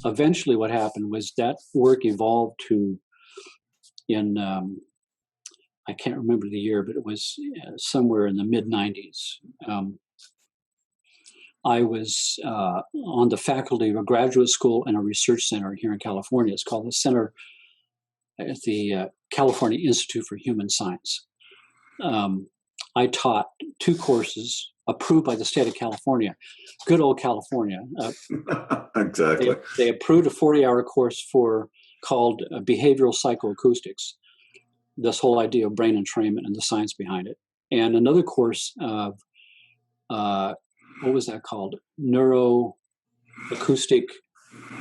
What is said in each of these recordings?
eventually what happened was that work evolved to, in I can't remember the year, but it was somewhere in the mid-90s. I was on the faculty of a graduate school and a research center here in California. It's called the Center at the California Institute for Human Science. I taught 2 courses approved by the state of California. Good old California. Exactly. They approved a 40-hour course called behavioral psychoacoustics. This whole idea of brain entrainment and the science behind it. And another course of, what was that called? Neuroacoustic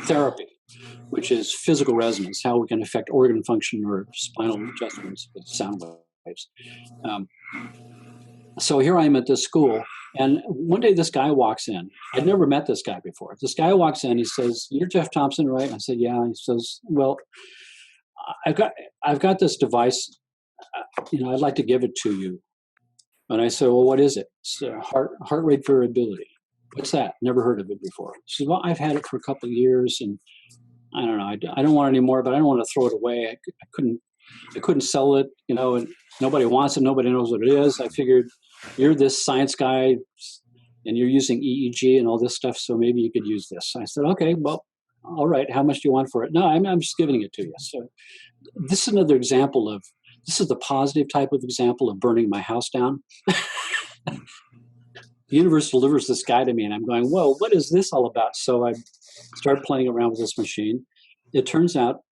therapy, which is physical resonance, how we can affect organ function or spinal adjustments with sound waves. So here I am at this school, and one day this guy walks in. I'd never met this guy before. This guy walks in, he says, "You're Jeff Thompson, right?" I said, "Yeah." He says, "Well, I've got this device, I'd like to give it to you." And I said, "Well, what is it?" It's heart rate variability. "What's that? Never heard of it before." She said, "Well, I've had it for a couple of years, and I don't know. I don't want it anymore, but I don't want to throw it away. I couldn't sell it, and nobody wants it. Nobody knows what it is. I figured you're this science guy, and you're using EEG and all this stuff, so maybe you could use this." I said, "Okay, well, all right. How much do you want for it?" "No, I'm just giving it to you." So this is another example of, this is the positive type of example of burning my house down. The universe delivers this guy to me, and I'm going, "Whoa, what is this all about?" So I start playing around with this machine. It turns out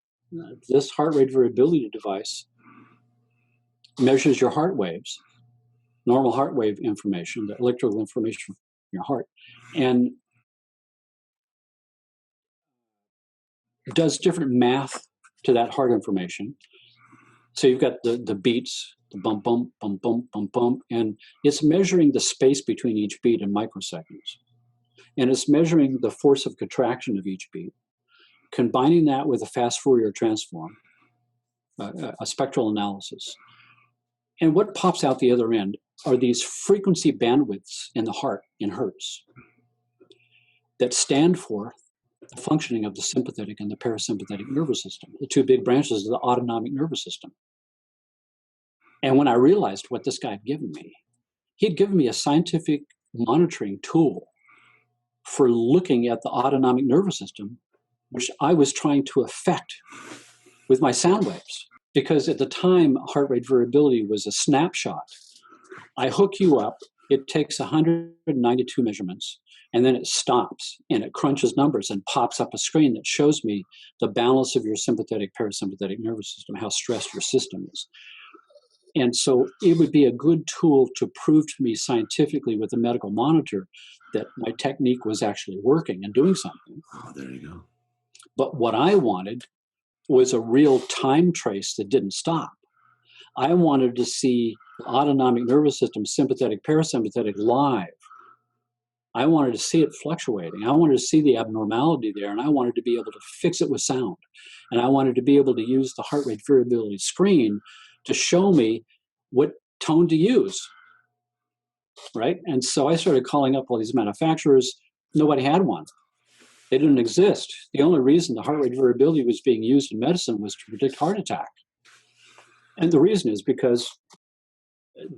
this heart rate variability device measures your heart waves, normal heart wave information, the electrical information from your heart, and does different math to that heart information. So you've got the beats, the bump, bump, bump, bump, bump, bump, and it's measuring the space between each beat in microseconds. And it's measuring the force of contraction of each beat, combining that with a fast Fourier transform, a spectral analysis. And what pops out the other end are these frequency bandwidths in the heart in hertz that stand for the functioning of the sympathetic and the parasympathetic nervous system, the 2 big branches of the autonomic nervous system. And when I realized what this guy had given me, he'd given me a scientific monitoring tool for looking at the autonomic nervous system, which I was trying to affect with my sound waves. Because at the time, heart rate variability was a snapshot. I hook you up, it takes 192 measurements, and then it stops, and it crunches numbers and pops up a screen that shows me the balance of your sympathetic, parasympathetic nervous system, how stressed your system is. And so it would be a good tool to prove to me scientifically with a medical monitor that my technique was actually working and doing something. Oh, there you go. But what I wanted was a real time trace that didn't stop. I wanted to see the autonomic nervous system, sympathetic, parasympathetic, live. I wanted to see it fluctuating. I wanted to see the abnormality there, and I wanted to be able to fix it with sound. And I wanted to be able to use the heart rate variability screen to show me what tone to use, right? And so I started calling up all these manufacturers. Nobody had one. They didn't exist. The only reason the heart rate variability was being used in medicine was to predict heart attack. And the reason is because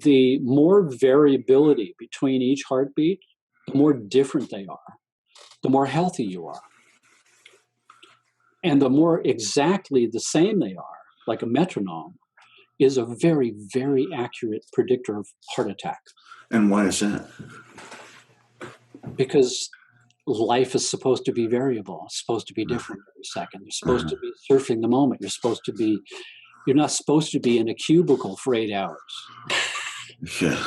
the more variability between each heartbeat, the more different they are, the more healthy you are. And the more exactly the same they are, like a metronome, is a very, very accurate predictor of heart attack. And why is that? Because life is supposed to be variable. It's supposed to be different every second. You're supposed to be surfing the moment. You're not supposed to be in a cubicle for 8 hours. Yeah.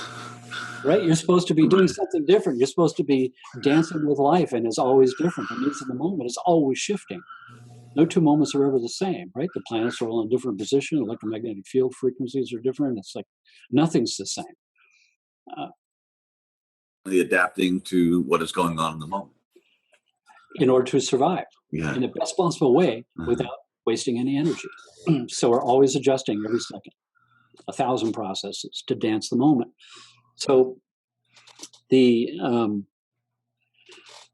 Right? You're supposed to be doing something different. You're supposed to be dancing with life, and it's always different. The needs of the moment is always shifting. No 2 moments are ever the same, right? The planets are all in different positions. Electromagnetic field frequencies are different. It's like nothing's the same. Adapting to what is going on in the moment. In order to survive in the best possible way without wasting any energy. So we're always adjusting every second, 1,000 processes to dance the moment. So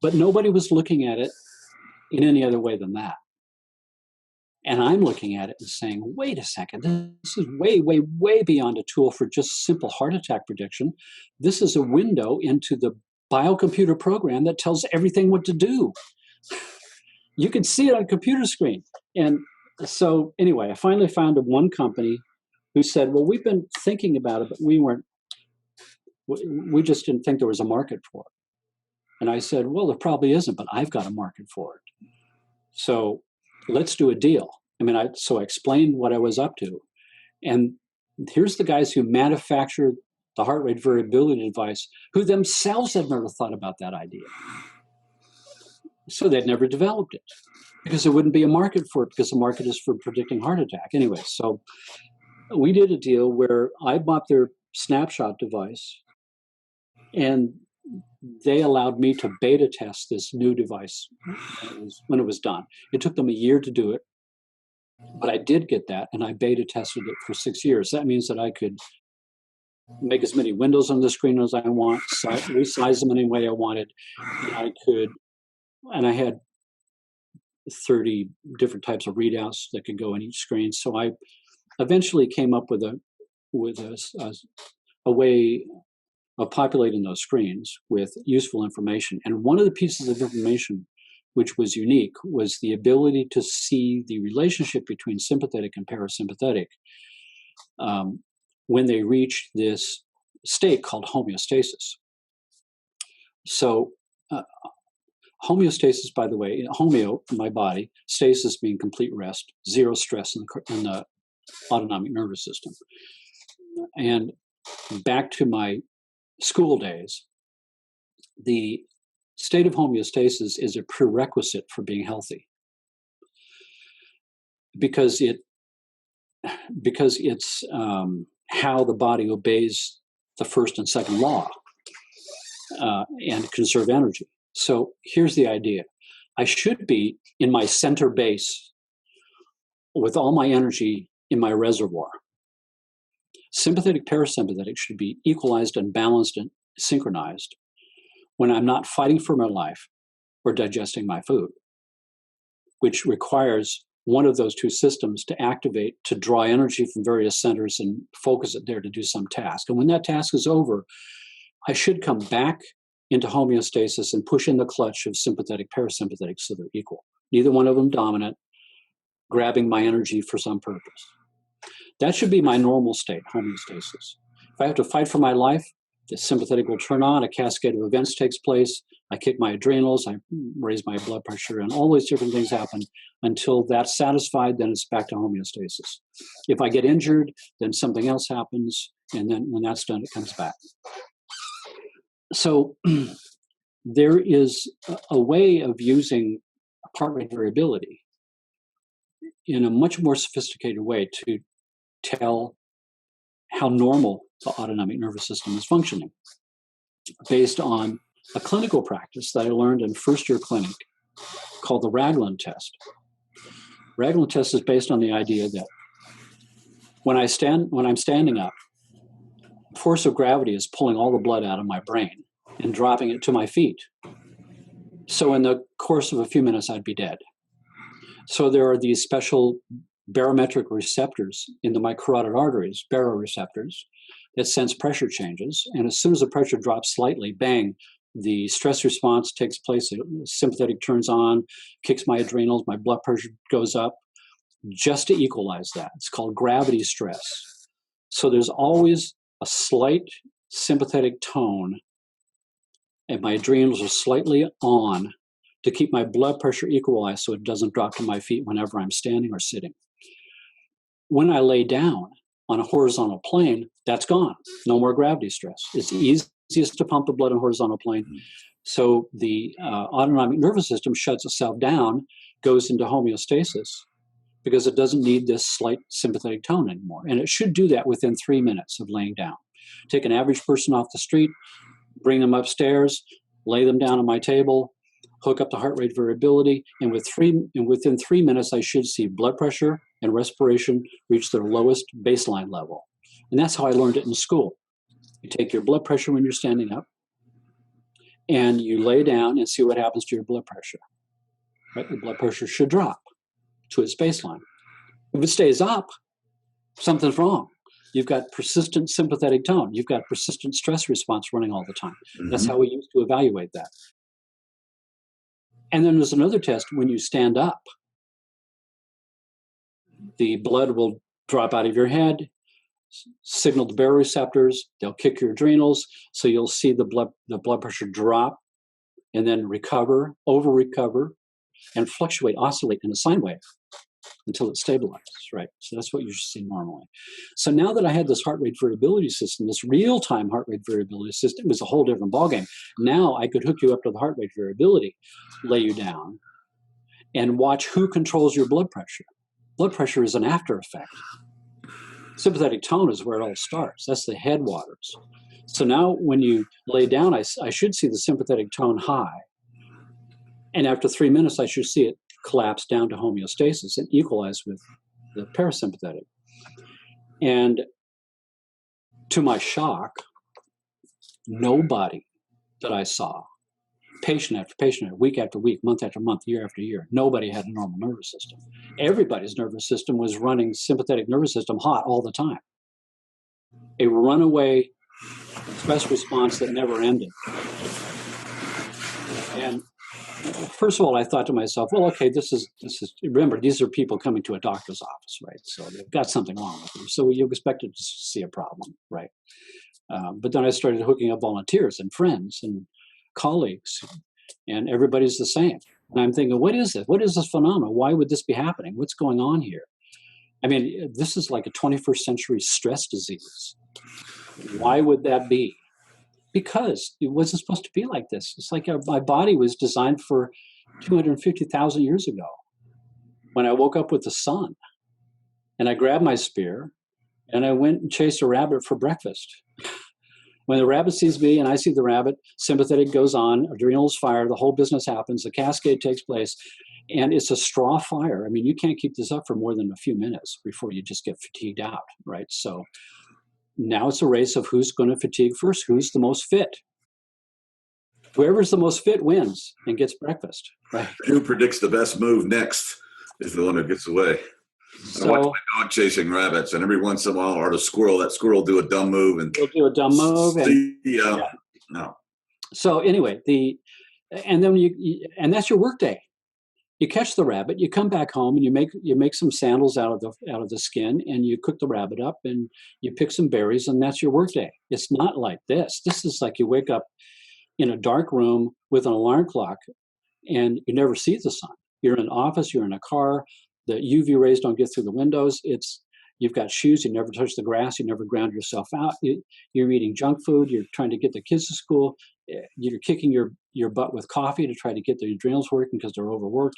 but nobody was looking at it in any other way than that. And I'm looking at it and saying, wait a second, this is way, way, way beyond a tool for just simple heart attack prediction. This is a window into the biocomputer program that tells everything what to do. You can see it on a computer screen. And so anyway, I finally found one company who said, well, we've been thinking about it, but we just didn't think there was a market for it. And I said, well, there probably isn't, but I've got a market for it. So let's do a deal. So I explained what I was up to. And here's the guys who manufactured the heart rate variability device, who themselves had never thought about that idea. So they'd never developed it because there wouldn't be a market for it, because the market is for predicting heart attack. Anyway, so we did a deal where I bought their snapshot device, and they allowed me to beta test this new device when it was done. It took them a year to do it, but I did get that, and I beta tested it for 6 years. That means that I could make as many windows on the screen as I want, resize them any way I wanted, and I had 30 different types of readouts that could go in each screen. So I eventually came up with a way of populating those screens with useful information. And one of the pieces of information which was unique was the ability to see the relationship between sympathetic and parasympathetic when they reach this state called homeostasis. So homeostasis, by the way, homeo, in my body, stasis being complete rest, zero stress in the autonomic nervous system. And back to my school days, the state of homeostasis is a prerequisite for being healthy, because it's how the body obeys the first and second law and conserve energy. So here's the idea. I should be in my center base with all my energy in my reservoir. Sympathetic, parasympathetic should be equalized and balanced and synchronized when I'm not fighting for my life or digesting my food, which requires one of those two systems to activate, to draw energy from various centers and focus it there to do some task. And when that task is over, I should come back into homeostasis and push in the clutch of sympathetic, parasympathetic so they're equal. Neither one of them dominant, grabbing my energy for some purpose. That should be my normal state, homeostasis. If I have to fight for my life, the sympathetic will turn on, a cascade of events takes place, I kick my adrenals, I raise my blood pressure, and all these different things happen until that's satisfied, then it's back to homeostasis. If I get injured, then something else happens, and then when that's done, it comes back. So there is a way of using heart rate variability in a much more sophisticated way to tell how normal the autonomic nervous system is functioning, based on a clinical practice that I learned in first-year clinic called the Ragland test. Ragland test is based on the idea that when I'm standing up, force of gravity is pulling all the blood out of my brain and dropping it to my feet. So in the course of a few minutes, I'd be dead. So there are these special barometric receptors in the my carotid arteries, baroreceptors, that sense pressure changes. And as soon as the pressure drops slightly, bang, the stress response takes place. The sympathetic turns on, kicks my adrenals, my blood pressure goes up, just to equalize that. It's called gravity stress. So there's always a slight sympathetic tone, and my adrenals are slightly on to keep my blood pressure equalized so it doesn't drop to my feet whenever I'm standing or sitting. When I lay down on a horizontal plane, that's gone. No more gravity stress. It's the easiest to pump the blood on a horizontal plane. So the autonomic nervous system shuts itself down, goes into homeostasis, because it doesn't need this slight sympathetic tone anymore. And it should do that within 3 minutes of laying down. Take an average person off the street, bring them upstairs, lay them down on my table, hook up the heart rate variability, and within 3 minutes, I should see blood pressure and respiration reach their lowest baseline level. And that's how I learned it in school. You take your blood pressure when you're standing up, and you lay down and see what happens to your blood pressure. right? Your blood pressure should drop to its baseline. If it stays up, something's wrong. You've got persistent sympathetic tone. You've got persistent stress response running all the time. That's how we used to evaluate that. And then there's another test when you stand up. The blood will drop out of your head, signal the baroreceptors, they'll kick your adrenals, so you'll see the blood pressure drop and then recover, over-recover, and fluctuate, oscillate in a sine wave until it stabilizes, right? So that's what you should see normally. So now that I had this heart rate variability system, this real-time heart rate variability system, was a whole different ballgame. Now I could hook you up to the heart rate variability, lay you down, and watch who controls your blood pressure. Blood pressure is an after effect. Sympathetic tone is where it all starts. That's the headwaters. So now when you lay down, I should see the sympathetic tone high. And after 3 minutes, I should see it collapse down to homeostasis and equalize with the parasympathetic. And to my shock, nobody that I saw, patient after patient, week after week, month after month, year after year, nobody had a normal nervous system. Everybody's nervous system was running sympathetic nervous system hot all the time. A runaway stress response that never ended. And first of all, I thought to myself, well, okay, this is, remember, these are people coming to a doctor's office, right? So they've got something wrong with them. So you expected to see a problem, right? But then I started hooking up volunteers and friends and colleagues, and everybody's the same. And I'm thinking, what is it? What is this phenomenon? Why would this be happening? What's going on here? I mean, this is like a 21st century stress disease. Why would that be? Because it wasn't supposed to be like this. It's like my body was designed for 250,000 years ago. When I woke up with the sun, and I grabbed my spear, and I went and chased a rabbit for breakfast. When the rabbit sees me and I see the rabbit, sympathetic goes on, adrenals fire, the whole business happens, the cascade takes place, and it's a straw fire. I mean, you can't keep this up for more than a few minutes before you just get fatigued out, right? So now it's a race of who's going to fatigue first, who's the most fit. Whoever's the most fit wins and gets breakfast, right? Who predicts the best move next is the one who gets away. So, I watch my dog chasing rabbits, and every once in a while, or the squirrel, that squirrel will do a dumb move, and he'll do a dumb move. No. So anyway, and then and that's your work day. You catch the rabbit, you come back home, and you make some sandals out of the skin, and you cook the rabbit up, and you pick some berries, and that's your work day. It's not like this. This is like you wake up in a dark room with an alarm clock, and you never see the sun. You're in an office, you're in a car. The UV rays don't get through the windows. You've got shoes. You never touch the grass. You never ground yourself out. You're eating junk food. You're trying to get the kids to school. You're kicking your butt with coffee to try to get the adrenals working because they're overworked.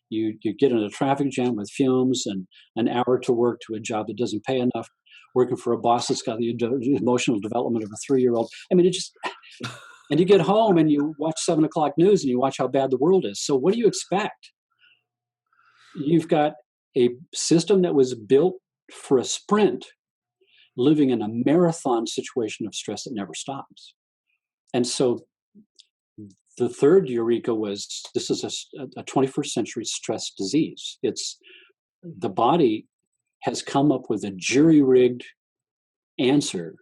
You get in a traffic jam with fumes and an hour to work to a job that doesn't pay enough, working for a boss that's got the emotional development of a 3-year-old. I mean, and you get home and you watch 7 o'clock news and you watch how bad the world is. So what do you expect? You've got a system that was built for a sprint, living in a marathon situation of stress that never stops. And so the third eureka was, this is a 21st century stress disease. It's the body has come up with a jury-rigged answer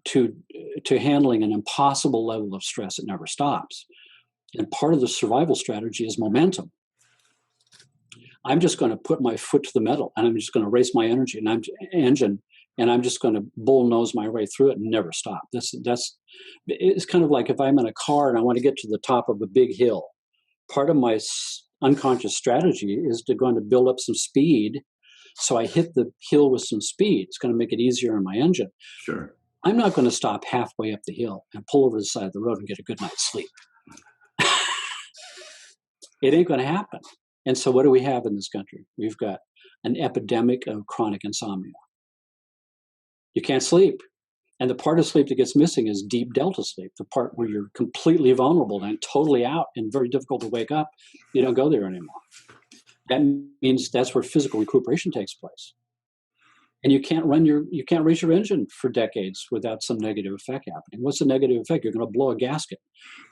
to handling an impossible level of stress that never stops. And part of the survival strategy is momentum. I'm just going to put my foot to the metal, and I'm just going to race my engine, and I'm just going to bullnose my way through it and never stop. It's kind of like if I'm in a car and I want to get to the top of a big hill. Part of my unconscious strategy is to build up some speed, so I hit the hill with some speed. It's going to make it easier on my engine. Sure. I'm not going to stop halfway up the hill and pull over to the side of the road and get a good night's sleep. It ain't going to happen. And so what do we have in this country? We've got an epidemic of chronic insomnia. You can't sleep. And the part of sleep that gets missing is deep delta sleep, the part where you're completely vulnerable and totally out and very difficult to wake up. You don't go there anymore. That means that's where physical recuperation takes place. And you can't raise your engine for decades without some negative effect happening. What's the negative effect? You're going to blow a gasket.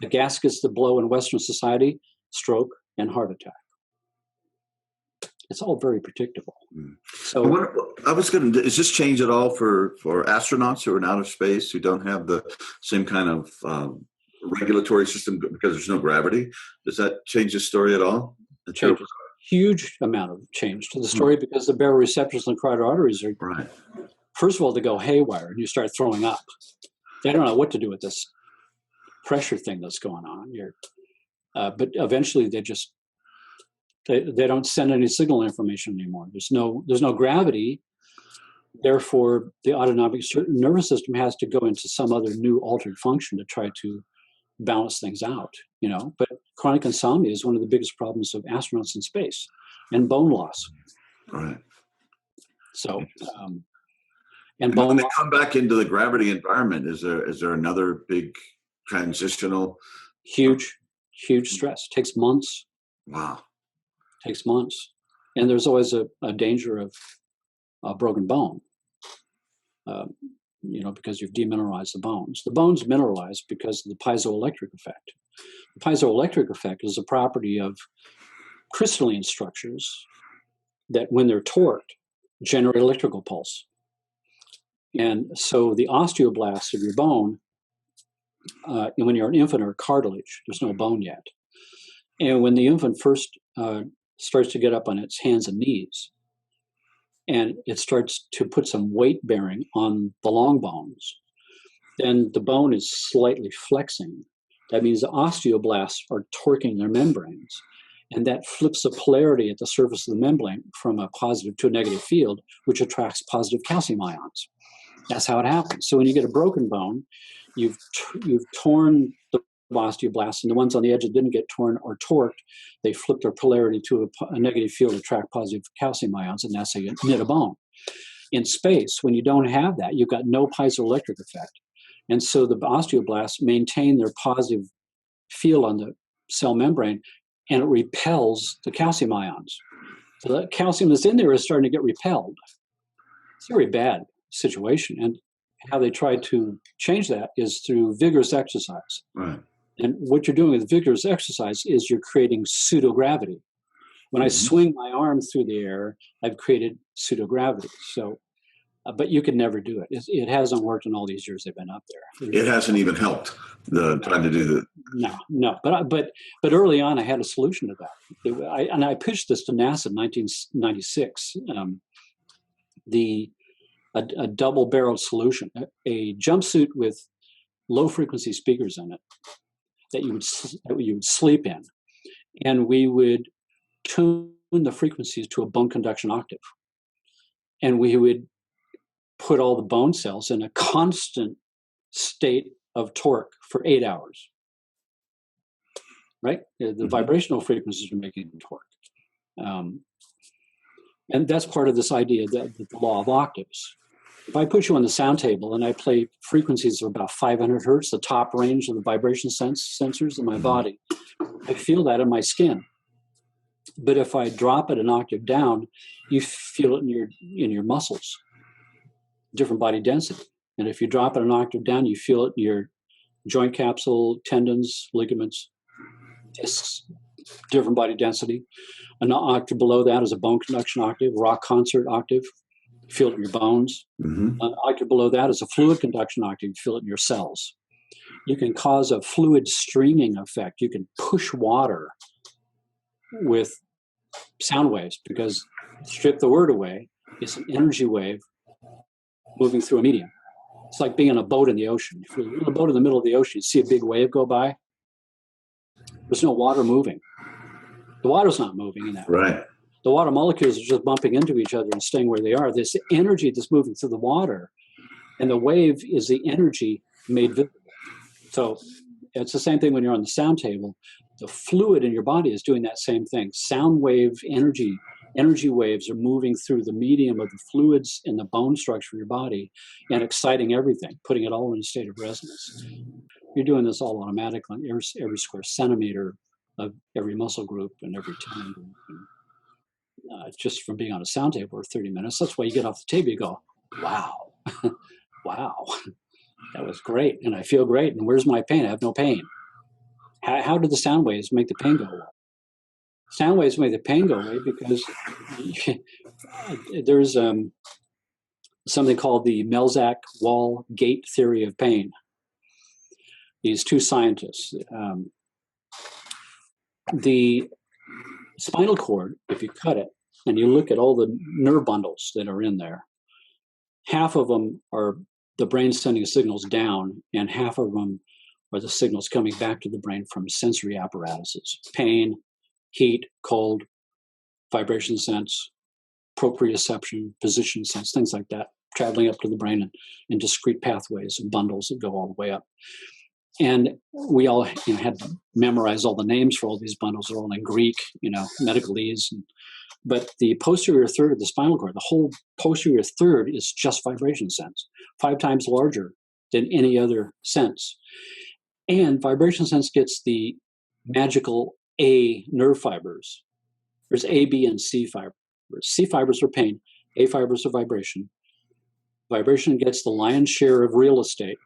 The gaskets that blow in Western society: stroke, and heart attack. It's all very predictable. So I was going to, does this change at all for astronauts who are in outer space who don't have the same kind of regulatory system because there's no gravity? Does that change the story at all? Changes huge amount of change to the story because the baroreceptors and carotid arteries are, right. First of all, they go haywire and you start throwing up. They don't know what to do with this pressure thing that's going on here. But eventually they don't send any signal information anymore. There's no gravity. Therefore, the autonomic nervous system has to go into some other new altered function to try to balance things out, But chronic insomnia is one of the biggest problems of astronauts in space, and bone loss. Right. So, and when they come back into the gravity environment, is there another big transitional? Huge stress. Takes months. Wow. Takes months. And there's always a danger of a broken bone, because you've demineralized the bones. The bones mineralize because of the piezoelectric effect. The piezoelectric effect is a property of crystalline structures that, when they're torqued, generate electrical pulse. And so the osteoblasts of your bone, and when you're an infant, are cartilage. There's no bone yet. And when the infant first starts to get up on its hands and knees, and it starts to put some weight bearing on the long bones, then the bone is slightly flexing. That means the osteoblasts are torquing their membranes, and that flips the polarity at the surface of the membrane from a positive to a negative field, which attracts positive calcium ions. That's how it happens. So when you get a broken bone, you've torn the osteoblasts, and the ones on the edge that didn't get torn or torqued, they flip their polarity to a negative field to attract positive calcium ions, and that's how you knit a bone. In space, when you don't have that, you've got no piezoelectric effect. And so the osteoblasts maintain their positive field on the cell membrane, and it repels the calcium ions. So the calcium that's in there is starting to get repelled. It's a very bad situation. And how they try to change that is through vigorous exercise. Right. And what you're doing with vigorous exercise is you're creating pseudogravity. When I swing my arm through the air, I've created pseudogravity. So, but you can never do it. It hasn't worked in all these years they've been up there. It hasn't even helped trying to do that. No. But early on, I had a solution to that. I pitched this to NASA in 1996. A double-barreled solution, a jumpsuit with low-frequency speakers in it that you would sleep in, and we would tune the frequencies to a bone conduction octave, and we would put all the bone cells in a constant state of torque for 8 hours. Right, the vibrational frequencies are making torque, and that's part of this idea that the law of octaves. If I put you on the sound table and I play frequencies of about 500 hertz, the top range of the vibration sensors in my body, I feel that in my skin. But if I drop it an octave down, you feel it in your muscles, different body density. And if you drop it an octave down, you feel it in your joint capsule, tendons, ligaments, discs, different body density. An octave below that is a bone conduction octave, rock concert octave. Feel it in your bones. An octave below that is a fluid conduction octave. Feel it in your cells. You can cause a fluid streaming effect. You can push water with sound waves, because strip the word away, it's an energy wave moving through a medium. It's like being on a boat in the ocean. If you're in a boat in the middle of the ocean, you see a big wave go by. There's no water moving. The water's not moving in that way. Right. The water molecules are just bumping into each other and staying where they are. This energy that's moving through the water, and the wave is the energy made visible. So it's the same thing when you're on the sound table. The fluid in your body is doing that same thing. Sound wave energy waves are moving through the medium of the fluids in the bone structure of your body and exciting everything, putting it all in a state of resonance. You're doing this all automatically on every square centimeter of every muscle group and every tendon group. Just from being on a sound table for 30 minutes. That's why you get off the table, you go, wow, wow, that was great. And I feel great. And where's my pain? I have no pain. How did the sound waves make the pain go away? Sound waves make the pain go away because there's something called the Melzack-Wall gate theory of pain. These two scientists, the spinal cord, if you cut it and you look at all the nerve bundles that are in there, half of them are the brain sending signals down, and half of them are the signals coming back to the brain from sensory apparatuses: pain, heat, cold, vibration sense, proprioception, position sense, things like that, traveling up to the brain in discrete pathways and bundles that go all the way up. And we all had to memorize all the names for all these bundles. They're all in Greek, medicalese. But the posterior third of the spinal cord, the whole posterior third, is just vibration sense, 5 times larger than any other sense. And vibration sense gets the magical A nerve fibers. There's A, B, and C fibers. C fibers are pain. A fibers are vibration. Vibration gets the lion's share of real estate,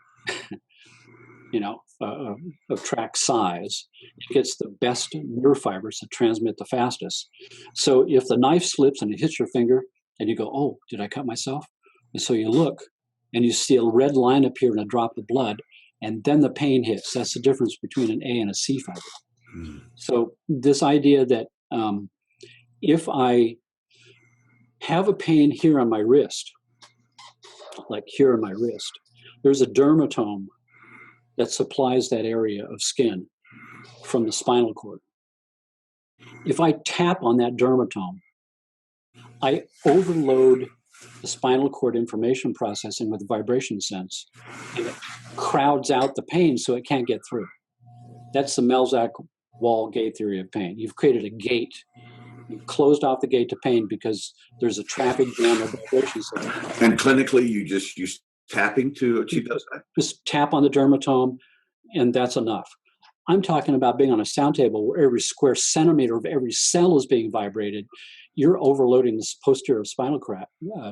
of track size. It gets the best nerve fibers that transmit the fastest. So if the knife slips and it hits your finger and you go, oh, did I cut myself? And so you look and you see a red line appear and a drop of blood, and then the pain hits. That's the difference between an A and a C fiber. Mm. So this idea that if I have a pain here on my wrist, like here on my wrist, there's a dermatome that supplies that area of skin from the spinal cord. If I tap on that dermatome, I overload the spinal cord information processing with vibration sense, and it crowds out the pain so it can't get through. That's the Melzack-Wall gate theory of pain. You've created a gate. You've closed off the gate to pain because there's a traffic jam of vibration sense. And clinically, you just use tapping to achieve that? Just tap on the dermatome, and that's enough. I'm talking about being on a sound table where every square centimeter of every cell is being vibrated. You're overloading the posterior spinal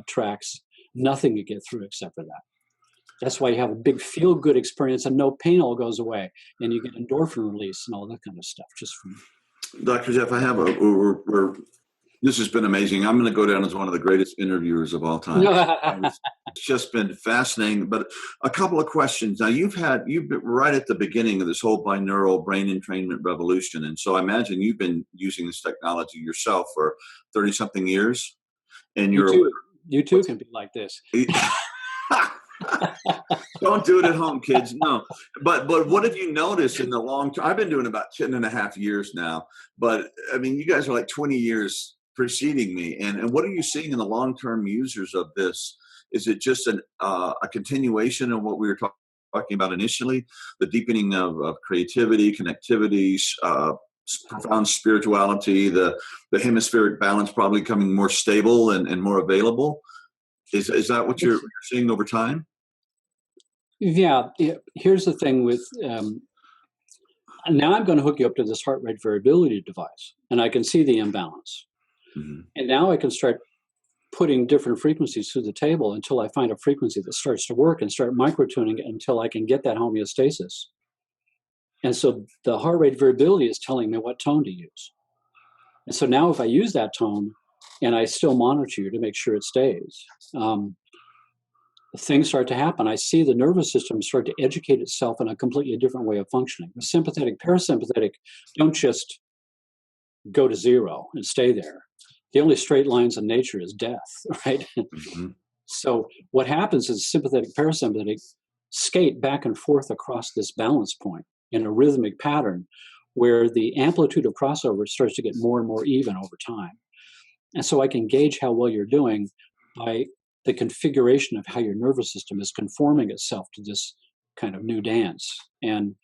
tracts. Nothing to get through except for that. That's why you have a big feel-good experience and no pain all goes away, and you get endorphin release and all that kind of stuff just from. Dr. Jeff, I have this has been amazing. I'm going to go down as one of the greatest interviewers of all time. It's just been fascinating. But a couple of questions. Now, you've been right at the beginning of this whole binaural brain entrainment revolution. And so I imagine you've been using this technology yourself for 30-something years. And you too can be like this. Don't do it at home, kids. No. But what have you noticed in the long term? I've been doing about 10 and a half years now. But, I mean, you guys are like 20 years preceding me. And what are you seeing in the long-term users of this? Is it just a continuation of what we were talking about initially? The deepening of creativity, connectivity, profound spirituality, the hemispheric balance probably becoming more stable and more available? Is that what you're seeing over time? Yeah. Here's the thing with, now I'm going to hook you up to this heart rate variability device, and I can see the imbalance. Mm-hmm. And now I can start putting different frequencies through the table until I find a frequency that starts to work and start microtuning it until I can get that homeostasis. And so the heart rate variability is telling me what tone to use. And so now if I use that tone and I still monitor you to make sure it stays, things start to happen. I see the nervous system start to educate itself in a completely different way of functioning. The sympathetic, parasympathetic don't just go to zero and stay there. The only straight lines in nature is death, right? Mm-hmm. So what happens is sympathetic, parasympathetic skate back and forth across this balance point in a rhythmic pattern where the amplitude of crossover starts to get more and more even over time. And so I can gauge how well you're doing by the configuration of how your nervous system is conforming itself to this kind of new dance. And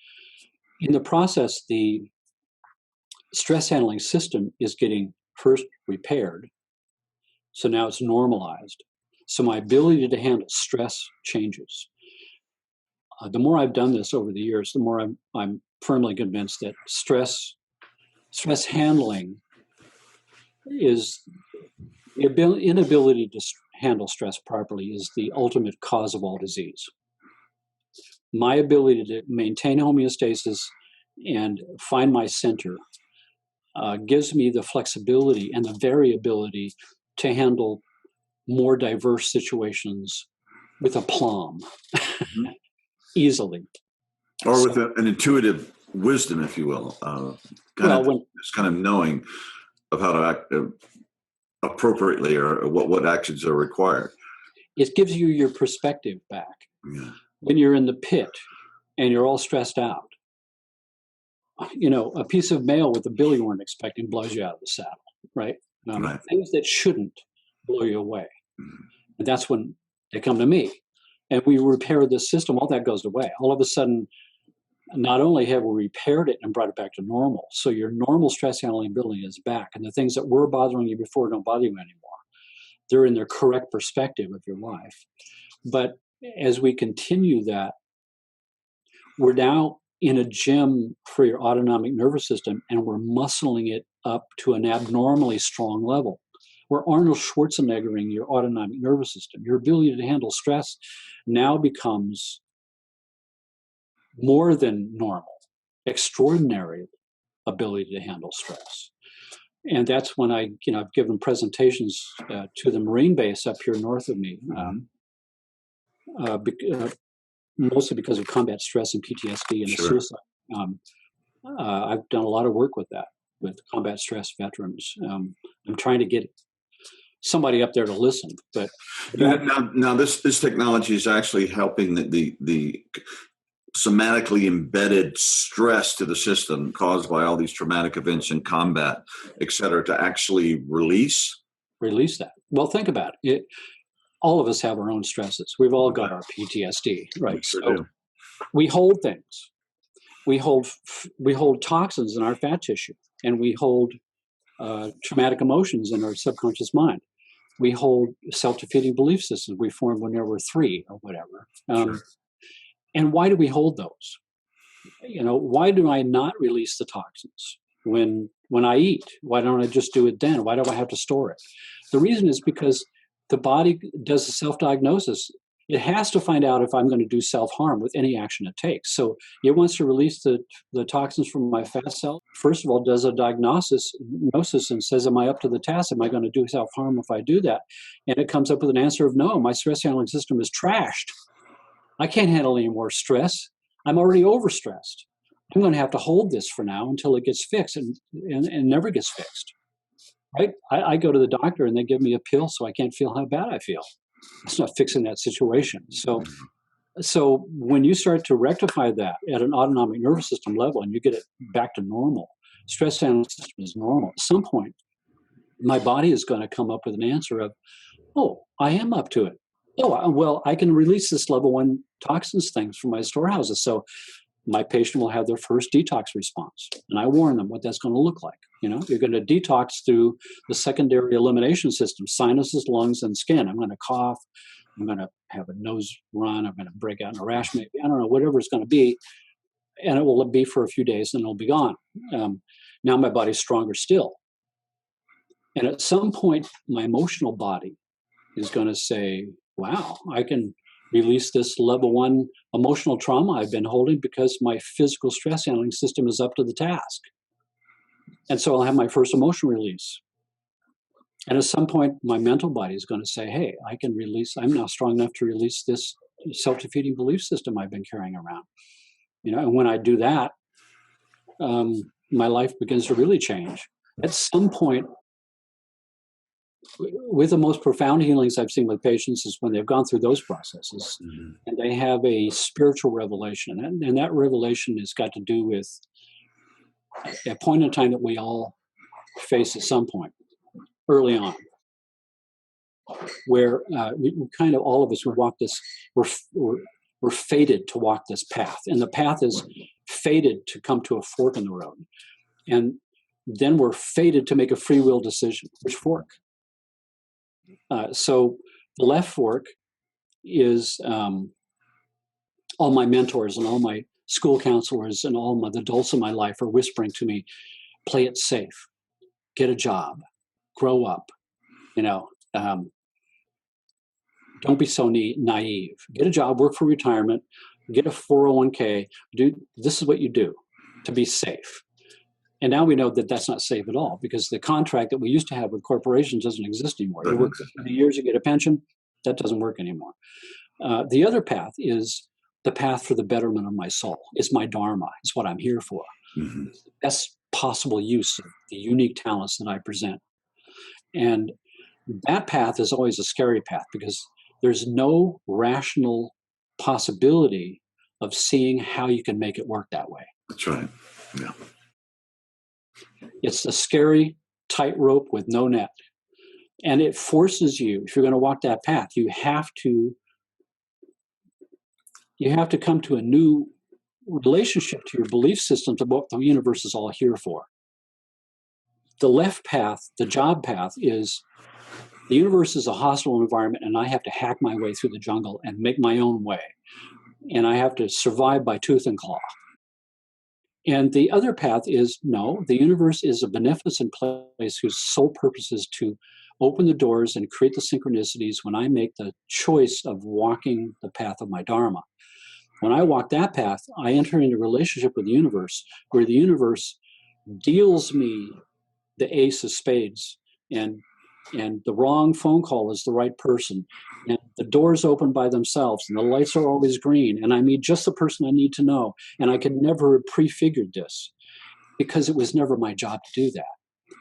in the process, the stress handling system is getting first repaired. So now it's normalized. So my ability to handle stress changes. The more I've done this over the years, the more I'm firmly convinced that stress handling is the inability to handle stress properly is the ultimate cause of all disease. My ability to maintain homeostasis and find my center gives me the flexibility and the variability to handle more diverse situations with aplomb, easily. Or with an intuitive wisdom, if you will, just kind of knowing of how to act appropriately, or what actions are required. It gives you your perspective back. Yeah. When you're in the pit and you're all stressed out, a piece of mail with a bill you weren't expecting blows you out of the saddle, right? Right. Things that shouldn't blow you away. And that's when they come to me. And we repair the system, all that goes away. All of a sudden, not only have we repaired it and brought it back to normal, so your normal stress handling ability is back, and the things that were bothering you before don't bother you anymore. They're in their correct perspective of your life. But as we continue that, we're now in a gym for your autonomic nervous system, and we're muscling it up to an abnormally strong level. We're Arnold Schwarzeneggering your autonomic nervous system. Your ability to handle stress now becomes more than normal, extraordinary ability to handle stress. And that's when I've given presentations to the Marine base up here north of me, mostly because of combat stress and PTSD and Sure. suicide. I've done a lot of work with that, with combat stress veterans. I'm trying to get somebody up there to listen. But now this technology is actually helping the somatically embedded stress to the system caused by all these traumatic events in combat, et cetera, to actually release that. Well, think about it. All of us have our own stresses. We've all got our PTSD, right? Sure so do. we hold things. We hold toxins in our fat tissue, and we hold traumatic emotions in our subconscious mind. We hold self-defeating belief systems we formed when we were 3 or whatever. Sure. And why do we hold those? Why do I not release the toxins when I eat? Why don't I just do it then? Why do I have to store it? The reason is because the body does a self-diagnosis. It has to find out if I'm going to do self-harm with any action it takes. So it wants to release the toxins from my fat cell. First of all, does a diagnosis and says, am I up to the task? Am I going to do self-harm if I do that? And it comes up with an answer of no, my stress handling system is trashed. I can't handle any more stress. I'm already overstressed. I'm going to have to hold this for now until it gets fixed, and never gets fixed. Right? I go to the doctor and they give me a pill so I can't feel how bad I feel. It's not fixing that situation. So when you start to rectify that at an autonomic nervous system level and you get it back to normal, stress handling system is normal. At some point, my body is going to come up with an answer of, oh, I am up to it. Oh, well, I can release this level 1 toxins things from my storehouses. So my patient will have their first detox response. And I warn them what that's going to look like. You're going to detox through the secondary elimination system, sinuses, lungs, and skin. I'm going to cough. I'm going to have a nose run. I'm going to break out in a rash, maybe. I don't know, whatever it's going to be. And it will be for a few days and it'll be gone. Now my body's stronger still. And at some point, my emotional body is going to say, wow, I can release this level 1 emotional trauma I've been holding because my physical stress handling system is up to the task. And so I'll have my first emotion release. And at some point, my mental body is going to say, hey, I'm now strong enough to release this self-defeating belief system I've been carrying around. And when I do that, my life begins to really change. At some point, with the most profound healings I've seen with patients is when they've gone through those processes and they have a spiritual revelation. And that revelation has got to do with a point in time that we all face at some point early on, where kind of all of us, we walk this, we're fated to walk this path. And the path is fated to come to a fork in the road. And then we're fated to make a free will decision. Which fork? So the left fork is all my mentors and all my school counselors and all the adults in my life are whispering to me, play it safe, get a job, grow up, don't be so naive. Get a job, work for retirement, get a 401k. This is what you do to be safe. And now we know that that's not safe at all, because the contract that we used to have with corporations doesn't exist anymore. You work for 20 years, you get a pension. That doesn't work anymore. The other path is the path for the betterment of my soul. It's my dharma. It's what I'm here for. Mm-hmm. It's the best possible use of the unique talents that I present. And that path is always a scary path, because there's no rational possibility of seeing how you can make it work that way. That's right. Yeah. It's a scary tightrope with no net. And it forces you, if you're going to walk that path, you have to come to a new relationship to your belief systems of what the universe is all here for. The left path, the job path, is the universe is a hostile environment, and I have to hack my way through the jungle and make my own way. And I have to survive by tooth and claw. And the other path is, no, the universe is a beneficent place whose sole purpose is to open the doors and create the synchronicities when I make the choice of walking the path of my dharma. When I walk that path, I enter into a relationship with the universe, where the universe deals me the ace of spades, and the wrong phone call is the right person, and the doors open by themselves, and the lights are always green, and I meet just the person I need to know. And I could never have prefigured this, because it was never my job to do that.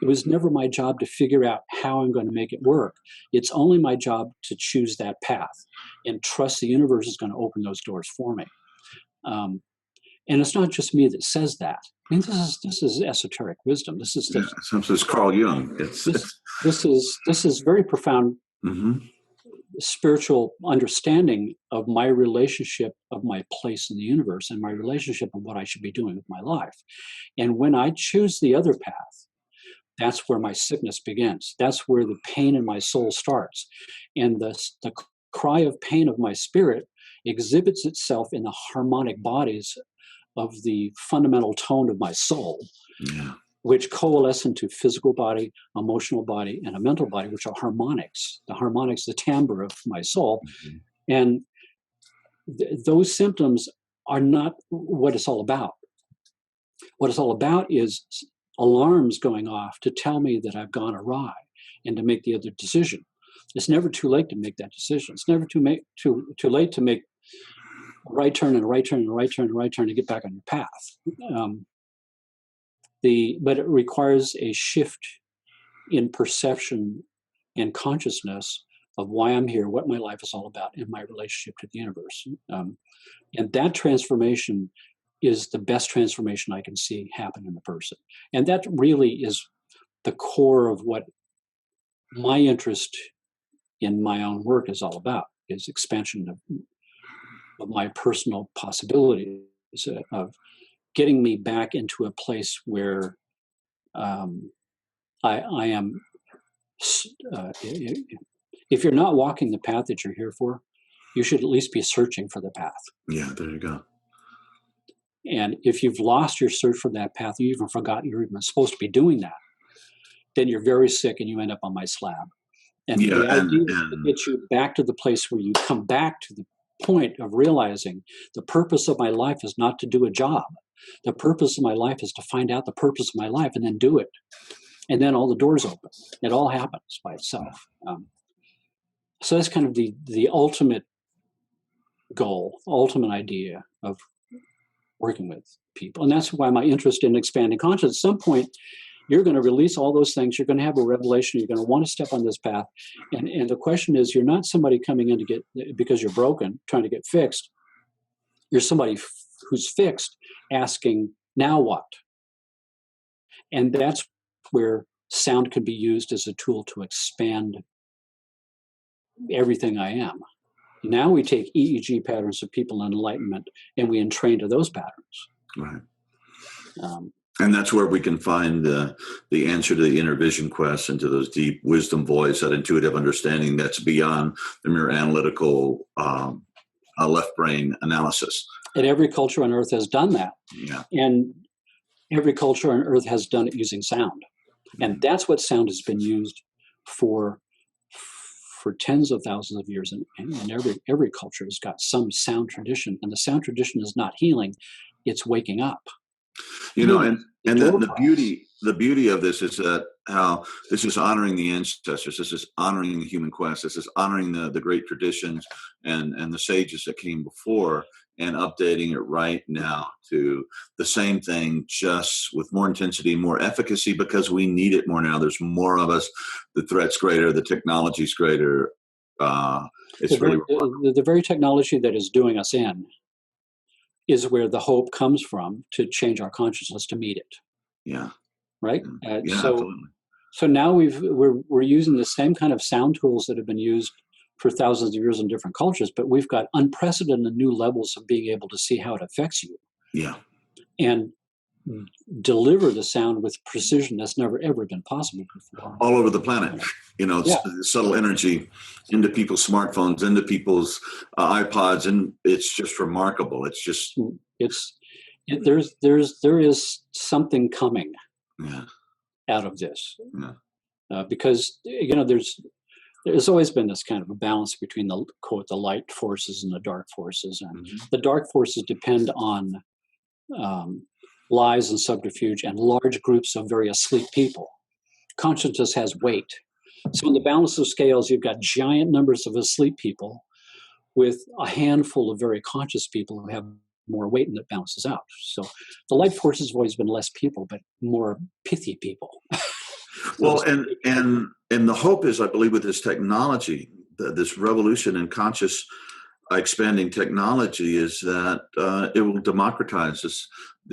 It was never my job to figure out how I'm going to make it work. It's only my job to choose that path and trust the universe is going to open those doors for me. And it's not just me that says that. I mean, this is esoteric wisdom. This is it's Carl Jung. This is very profound spiritual understanding of my relationship, of my place in the universe, and my relationship of what I should be doing with my life. And when I choose the other path, that's where my sickness begins. That's where the pain in my soul starts. And the cry of pain of my spirit exhibits itself in the harmonic bodies of the fundamental tone of my soul, which coalesce into physical body, emotional body, and a mental body, which are harmonics. The harmonics, the timbre of my soul. And those symptoms are not what it's all about. What it's all about is alarms going off to tell me that I've gone awry and to make the other decision. It's never too late to make that decision. It's never too late to make a right turn and a right turn and a right turn and a right turn to get back on your path. But it requires a shift in perception and consciousness of why I'm here, what my life is all about, and my relationship to the universe. And that transformation is the best transformation I can see happen in the person. And that really is the core of what my interest in my own work is all about, is expansion of my personal possibilities, of getting me back into a place where I am, if you're not walking the path that you're here for, you should at least be searching for the path. Yeah, there you go. And if you've lost your search for that path, you even forgot you're even supposed to be doing that, then you're very sick and you end up on my slab. And the idea is to get you back to the place where you come back to the point of realizing the purpose of my life is not to do a job. The purpose of my life is to find out the purpose of my life and then do it. And then all the doors open. It all happens by itself. So that's kind of the ultimate goal, ultimate idea of working with people. And that's why my interest in expanding consciousness. At some point, you're going to release all those things. You're going to have a revelation. You're going to want to step on this path. And the question is, you're not somebody coming in to get, because you're broken, trying to get fixed. You're somebody who's fixed, asking, now what? And that's where sound can be used as a tool to expand everything I am. Now we take EEG patterns of people in enlightenment and we entrain to those patterns. Right. And that's where we can find the answer to the inner vision quest and to those deep wisdom voice, that intuitive understanding that's beyond the mere analytical left brain analysis. And every culture on earth has done that. Yeah. And every culture on earth has done it using sound. And that's what sound has been used for tens of thousands of years. And every culture has got some sound tradition. And the sound tradition is not healing, it's waking up. You know, and door the prize. beauty of this is that how this is honoring the ancestors. This is honoring the human quest. This is honoring the great traditions and the sages that came before, and updating it right now to the same thing, just with more intensity, more efficacy, because we need it more now. There's more of us. The threat's greater. The technology's greater. It's really The very technology that is doing us in is where the hope comes from to change our consciousness to meet it. yeah. Right. Yeah, So absolutely. so now we're using the same kind of sound tools that have been used for thousands of years in different cultures, but we've got unprecedented new levels of being able to see how it affects you Yeah. and deliver the sound with precision that's never ever been possible before. All over the planet, you know, Yeah. subtle energy into people's smartphones, into people's iPods, and it's just remarkable. It's just, There is something coming yeah, out of this yeah, because there's always been this kind of a balance between the quote the light forces and the dark forces, and the dark forces depend on lies and subterfuge and large groups of very asleep people. Consciousness has weight. So in the balance of scales, you've got giant numbers of asleep people with a handful of very conscious people who have more weight, and that balances out. So the light forces have always been less people, but more pithy people. well, and the hope is, I believe, with this technology, this revolution in conscious expanding technology, is that it will democratize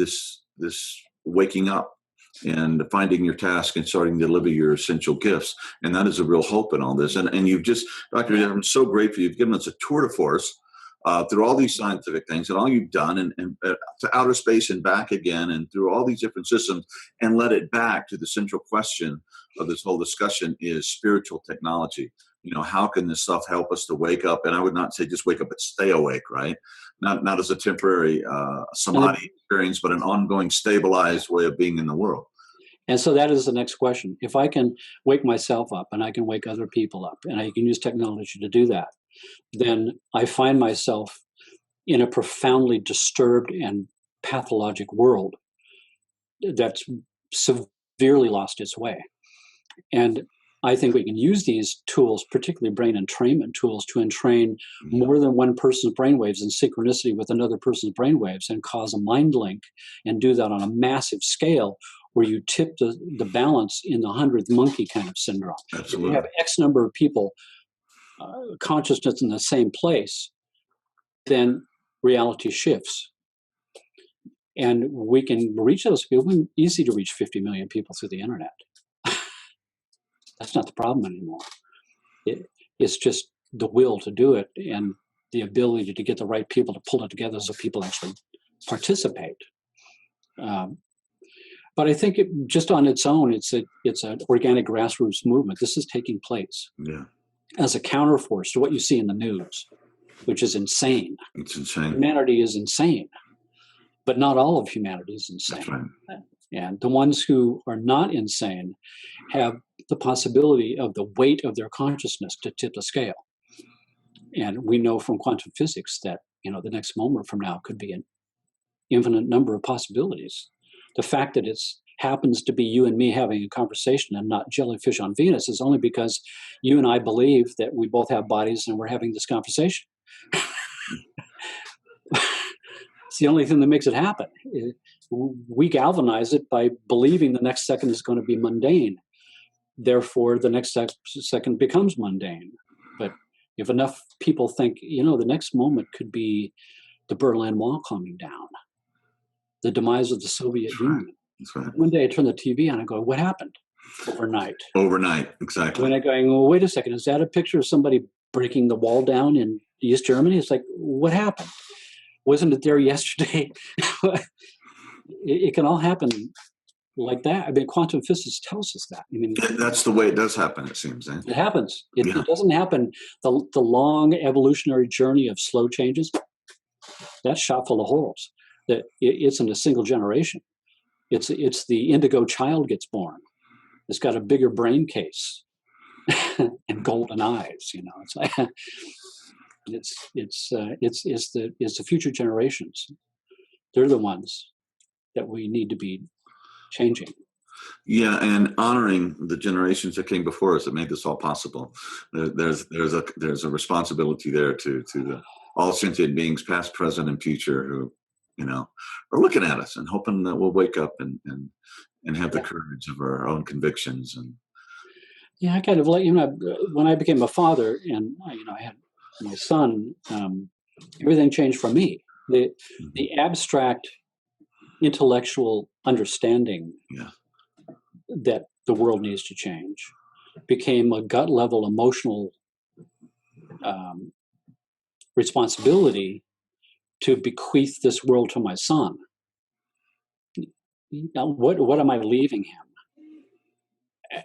this waking up and finding your task and starting to deliver your essential gifts. And that is a real hope in all this. And you've just, Dr. I'm so grateful you've given us a tour de force through all these scientific things and all you've done, and to outer space and back again, and through all these different systems, and led it back to the central question of this whole discussion is spiritual technology. You know, how can this stuff help us to wake up? And I would not say just wake up, but stay awake, right? Not as a temporary samadhi experience, but an ongoing stabilized way of being in the world. And so that is the next question. If I can wake myself up and I can wake other people up and I can use technology to do that, then I find myself in a profoundly disturbed and pathologic world that's severely lost its way. And I think we can use these tools, particularly brain entrainment tools, to entrain more than one person's brainwaves in synchronicity with another person's brainwaves and cause a mind link, and do that on a massive scale where you tip the balance in the 100th monkey kind of syndrome. Absolutely. If you have X number of people, consciousness in the same place, then reality shifts. And we can reach those people. It's easy to reach 50 million people through the internet. That's not the problem anymore. It's just the will to do it and the ability to get the right people to pull it together so people actually participate. But I think just on its own, it's an organic grassroots movement. This is taking place as a counterforce to what you see in the news, which is insane. It's insane. Humanity is insane, but not all of humanity is insane. That's right. And the ones who are not insane have the possibility of the weight of their consciousness to tip the scale. And we know from quantum physics that, the next moment from now could be an infinite number of possibilities. The fact that it happens to be you and me having a conversation and not jellyfish on Venus is only because you and I believe that we both have bodies and we're having this conversation. It's the only thing that makes it happen. We galvanize it by believing the next second is going to be mundane. Therefore, the next second becomes mundane. But if enough people think, the next moment could be the Berlin Wall coming down, the demise of the Soviet Union. That's right. One day I turn the TV on and go, what happened overnight? Overnight, exactly. When I'm going, well, wait a second, is that a picture of somebody breaking the wall down in East Germany? It's like, what happened? Wasn't it there yesterday? It can all happen like that. I mean, quantum physics tells us that. I mean, that's the way it does happen, it seems. Eh? It happens. It doesn't happen. The long evolutionary journey of slow changes, that's shot full of holes. That it's in a single generation. It's the indigo child gets born. It's got a bigger brain case and golden eyes. It's like it's the future generations. They're the ones that we need to be changing. Yeah, and honoring the generations that came before us that made this all possible. There's a responsibility there to the all sentient beings, past, present, and future, who are looking at us and hoping that we'll wake up and have the courage of our own convictions. And yeah, I kind of like, when I became a father and I had my son, everything changed for me. The abstract intellectual understanding that the world needs to change became a gut level emotional responsibility to bequeath this world to my son. Now, what am I leaving him?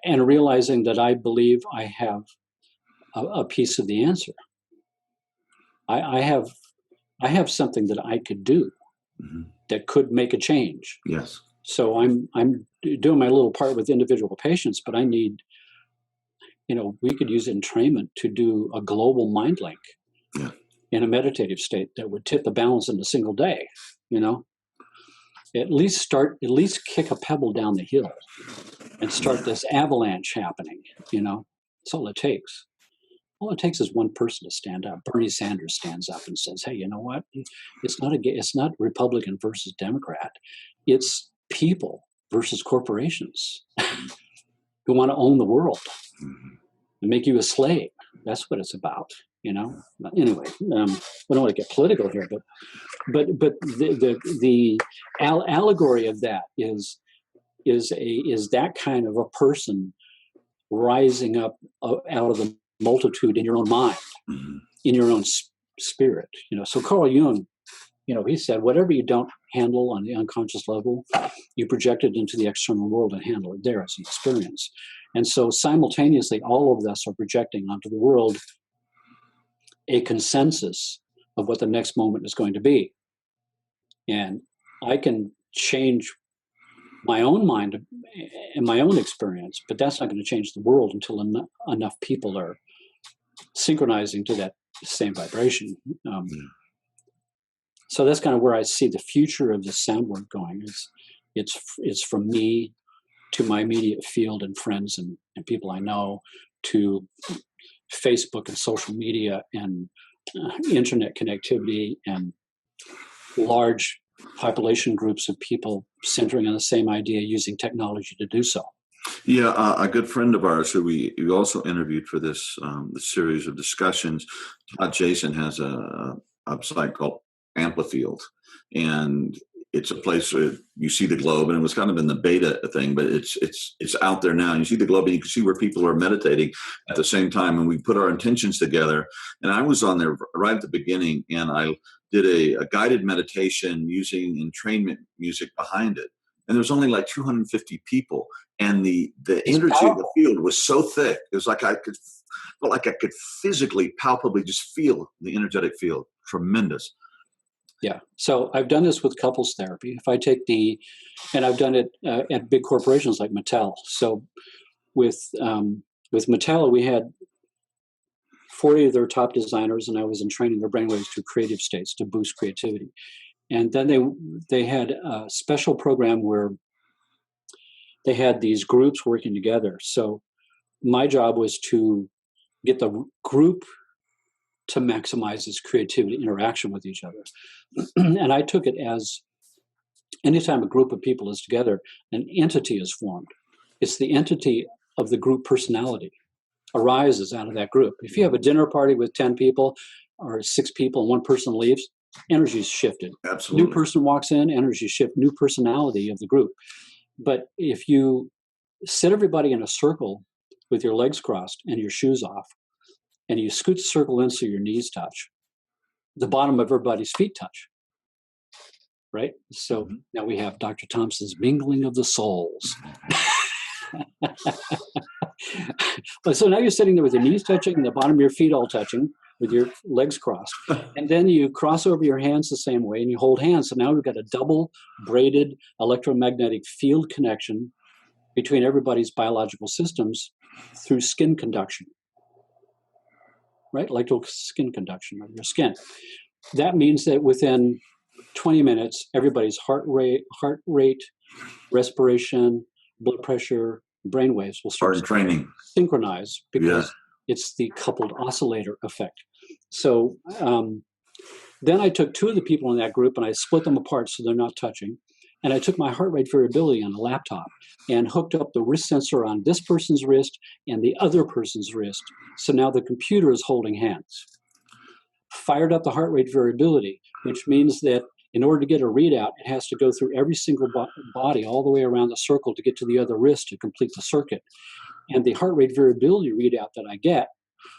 And realizing that I believe I have a piece of the answer. I have something that I could do that could make a change. Yes. So I'm doing my little part with individual patients, but I need, we could use entrainment to do a global mind link in a meditative state that would tip the balance in a single day. At least kick a pebble down the hill and start this avalanche happening. That's all it takes. All it takes is one person to stand up. Bernie Sanders stands up and says, "Hey, you know what? It's not Republican versus Democrat. It's people versus corporations who want to own the world and make you a slave. That's what it's about." Anyway, I don't want to get political here, but the allegory of that is that kind of a person rising up out of the multitude in your own mind, in your own spirit. So Carl Jung, he said, whatever you don't handle on the unconscious level, you project it into the external world and handle it there as an experience. And so simultaneously, all of us are projecting onto the world a consensus of what the next moment is going to be. And I can change my own mind and my own experience, but that's not going to change the world until enough people are synchronizing to that same vibration. So that's kind of where I see the future of the sound work going. It's from me to my immediate field and friends and people I know, to Facebook and social media and internet connectivity and large population groups of people centering on the same idea, using technology to do so. Yeah, a good friend of ours who we also interviewed for this series of discussions, Todd Jason, has a site called Amplifield, and it's a place where you see the globe, and it was kind of in the beta thing, but it's out there now. And you see the globe, and you can see where people are meditating at the same time. And we put our intentions together. And I was on there right at the beginning, and I did a guided meditation using entrainment music behind it. And there was only like 250 people, and the energy of the field was so thick. It was like I could physically, palpably just feel the energetic field. Tremendous. Yeah. So I've done this with couples therapy. If I take and I've done it at big corporations like Mattel. So with Mattel, we had 40 of their top designers, and I was entraining their brainwaves to creative states to boost creativity. And then they had a special program where they had these groups working together. So my job was to get the group to maximize its creativity interaction with each other. And I took it as anytime a group of people is together, an entity is formed. It's the entity of the group personality arises out of that group. If you have a dinner party with 10 people or 6 people and one person leaves, energy is shifted. Absolutely. New person walks in, energy shift, new personality of the group. But if you sit everybody in a circle with your legs crossed and your shoes off, and you scoot the circle in so your knees touch, the bottom of everybody's feet touch, right? So now we have Dr. Thompson's mingling of the souls. So now you're sitting there with your knees touching and the bottom of your feet all touching with your legs crossed. And then you cross over your hands the same way and you hold hands. So now we've got a double braided electromagnetic field connection between everybody's biological systems through skin conduction. Right? Electrical skin conduction of your skin. That means that within 20 minutes, everybody's heart rate, respiration, blood pressure, brain waves will start training. to synchronize because it's the coupled oscillator effect. So then I took 2 of the people in that group and I split them apart so they're not touching. And I took my heart rate variability on a laptop and hooked up the wrist sensor on this person's wrist and the other person's wrist. So now the computer is holding hands. Fired up the heart rate variability, which means that in order to get a readout, it has to go through every single body all the way around the circle to get to the other wrist to complete the circuit. And the heart rate variability readout that I get,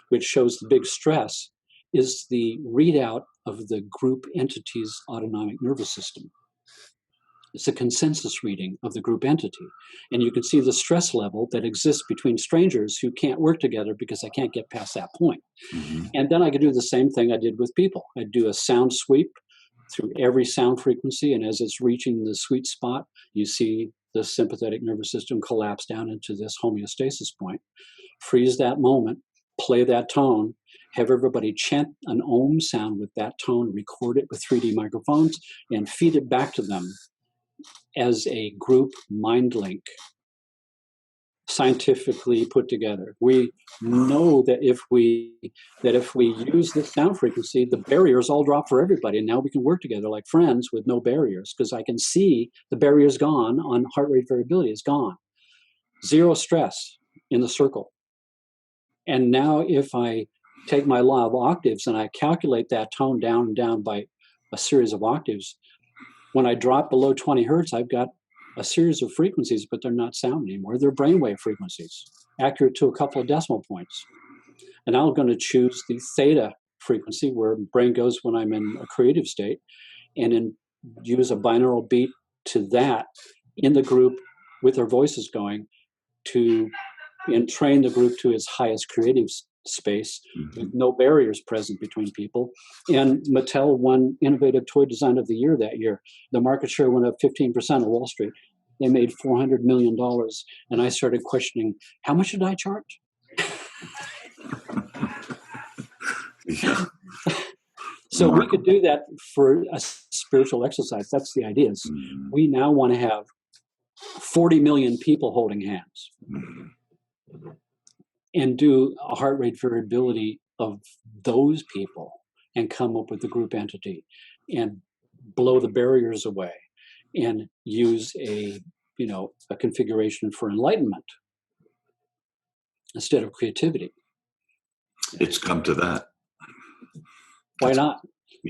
which shows the big stress, is the readout of the group entity's autonomic nervous system. It's a consensus reading of the group entity. And you can see the stress level that exists between strangers who can't work together because they can't get past that point. Mm-hmm. And then I could do the same thing I did with people. I'd do a sound sweep through every sound frequency. And as it's reaching the sweet spot, you see the sympathetic nervous system collapse down into this homeostasis point. Freeze that moment, play that tone, have everybody chant an Om sound with that tone, record it with 3D microphones, and feed it back to them as a group mind link, scientifically put together. We know that if we use this sound frequency, the barriers all drop for everybody, and now we can work together like friends with no barriers, because I can see the barriers gone on heart rate variability is gone. Zero stress in the circle. And now if I take my law of octaves and I calculate that tone down and down by a series of octaves, when I drop below 20 hertz, I've got a series of frequencies, but they're not sound anymore. They're brainwave frequencies, accurate to a couple of decimal points. And I'm going to choose the theta frequency, where brain goes when I'm in a creative state, and then use a binaural beat to that in the group with their voices going to entrain the group to its highest creative space, with no barriers present between people. And Mattel won Innovative Toy Design of the Year that year. The market share went up 15% on Wall Street. They made $400 million. And I started questioning, how much did I charge? Yeah. So we could do that for a spiritual exercise. That's the idea. We now want to have 40 million people holding hands. And do a heart rate variability of those people and come up with the group entity and blow the barriers away and use a configuration for enlightenment instead of creativity. It's come to that. Why not?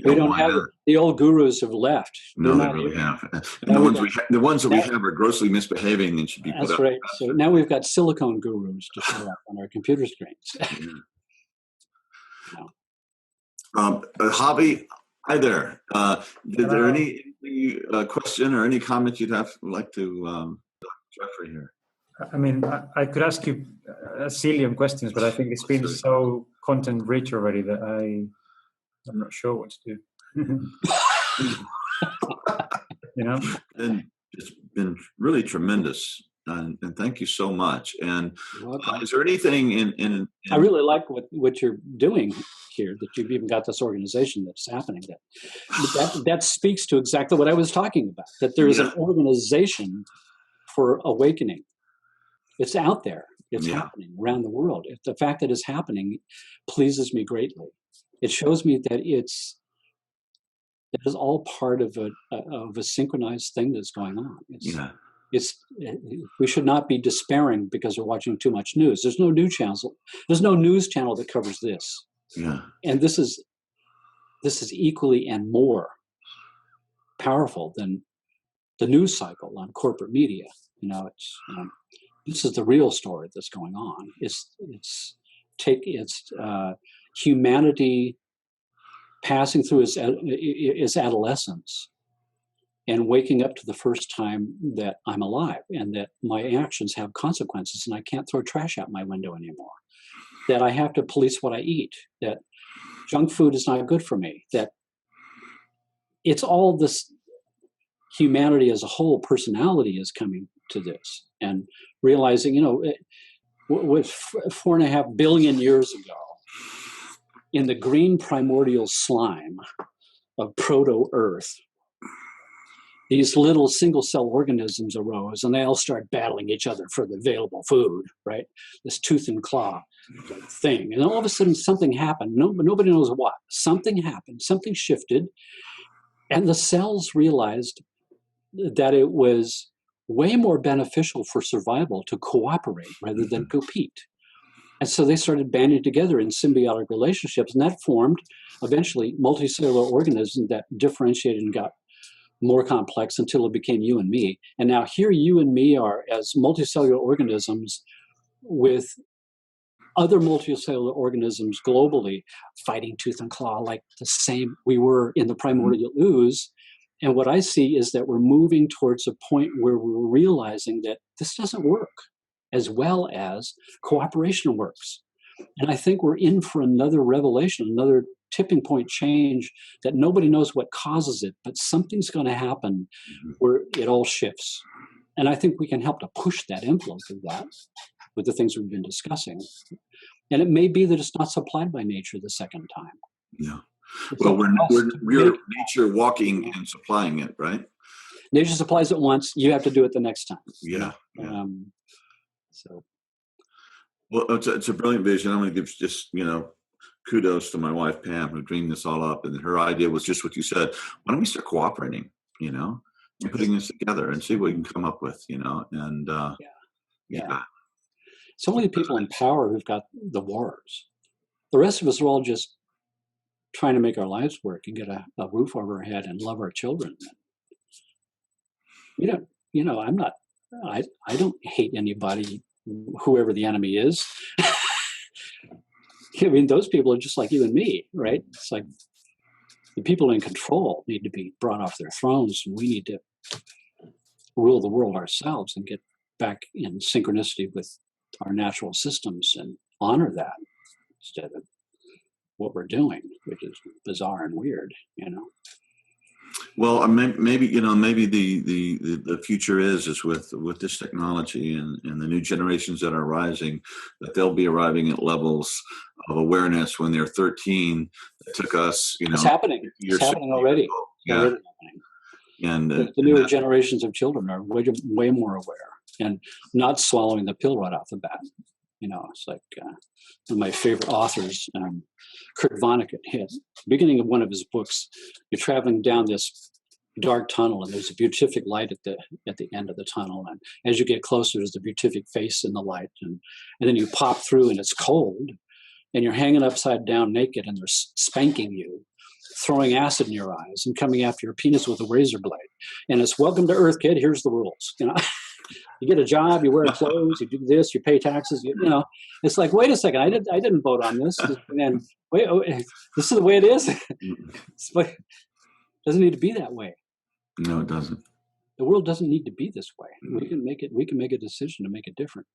We don't have it. The old gurus have left. No, they really have. And the ones that we have are grossly misbehaving and should be put up. That's right. So now we've got silicone gurus to show up on our computer screens. Javi, hi there. Is there any question or any comment you'd like to Jeffrey here? I mean, I could ask you a zillion questions, but I think it's been so content rich already that I'm not sure what to do. And it's been really tremendous, and thank you so much. And is there anything in I really like what you're doing here, that you've even got this organization that's happening. That speaks to exactly what I was talking about, that there is an organization for awakening. It's out there. It's happening around the world. The fact that it's happening pleases me greatly. It shows me that it is all part of a synchronized thing that's going on. We should not be despairing because we're watching too much news. There's no news channel. There's no news channel that covers this. Yeah. And this is equally and more powerful than the news cycle on corporate media. This is the real story that's going on. It's humanity passing through its adolescence and waking up to the first time that I'm alive and that my actions have consequences and I can't throw trash out my window anymore, that I have to police what I eat, that junk food is not good for me, that it's all this humanity as a whole, personality is coming to this and realizing, with 4.5 billion years ago, in the green primordial slime of proto-Earth, these little single cell organisms arose, and they all start battling each other for the available food, right? This tooth and claw thing. And all of a sudden something happened. Nobody knows what. Something happened, something shifted, and the cells realized that it was way more beneficial for survival to cooperate rather than compete. And so they started banding together in symbiotic relationships, and that formed eventually multicellular organisms that differentiated and got more complex until it became you and me. And now here you and me are as multicellular organisms with other multicellular organisms globally fighting tooth and claw like the same we were in the primordial ooze. And what I see is that we're moving towards a point where we're realizing that this doesn't work as well as cooperation works. And I think we're in for another revelation, another tipping point change that nobody knows what causes it, but something's going to happen where it all shifts. And I think we can help to push that envelope of that with the things we've been discussing. And it may be that it's not supplied by nature the second time. Yeah. Well, we're nature walking and supplying it, right? Nature supplies it once, you have to do it the next time. Yeah. So. Well, it's a brilliant vision. I'm going to give just, kudos to my wife, Pam, who dreamed this all up. And her idea was just what you said. Why don't we start cooperating, and putting this together and see what we can come up with, and yeah. It's only the people in power who've got the wars. The rest of us are all just trying to make our lives work and get a roof over our head and love our children. I don't hate anybody, whoever the enemy is. I mean, those people are just like you and me, right? It's like the people in control need to be brought off their thrones, and we need to rule the world ourselves and get back in synchronicity with our natural systems and honor that instead of what we're doing, which is bizarre and weird, Well, maybe the future is with this technology and the new generations that are rising, that they'll be arriving at levels of awareness when they're 13. It took us, it's happening. It's happening already. Yeah. Already happening. And the newer generations of children are way more aware and not swallowing the pill right off the bat. It's like one of my favorite authors, Kurt Vonnegut, beginning of one of his books, you're traveling down this dark tunnel and there's a beatific light at the end of the tunnel. And as you get closer, there's the beatific face in the light. And then you pop through and it's cold and you're hanging upside down naked and they're spanking you, throwing acid in your eyes and coming after your penis with a razor blade. And it's welcome to Earth, kid. Here's the rules. You get a job, you wear clothes, you do this, you pay taxes. It's like, wait a second, I didn't vote on this. And wait, this is the way it is. It's like, it doesn't need to be that way. No, it doesn't. The world doesn't need to be this way. We can make it. We can make a decision to make it different.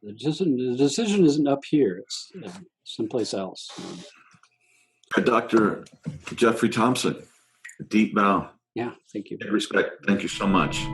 The decision isn't up here. It's someplace else. Dr. Jeffrey Thompson, deep bow. Yeah, thank you. Respect. Thank you so much.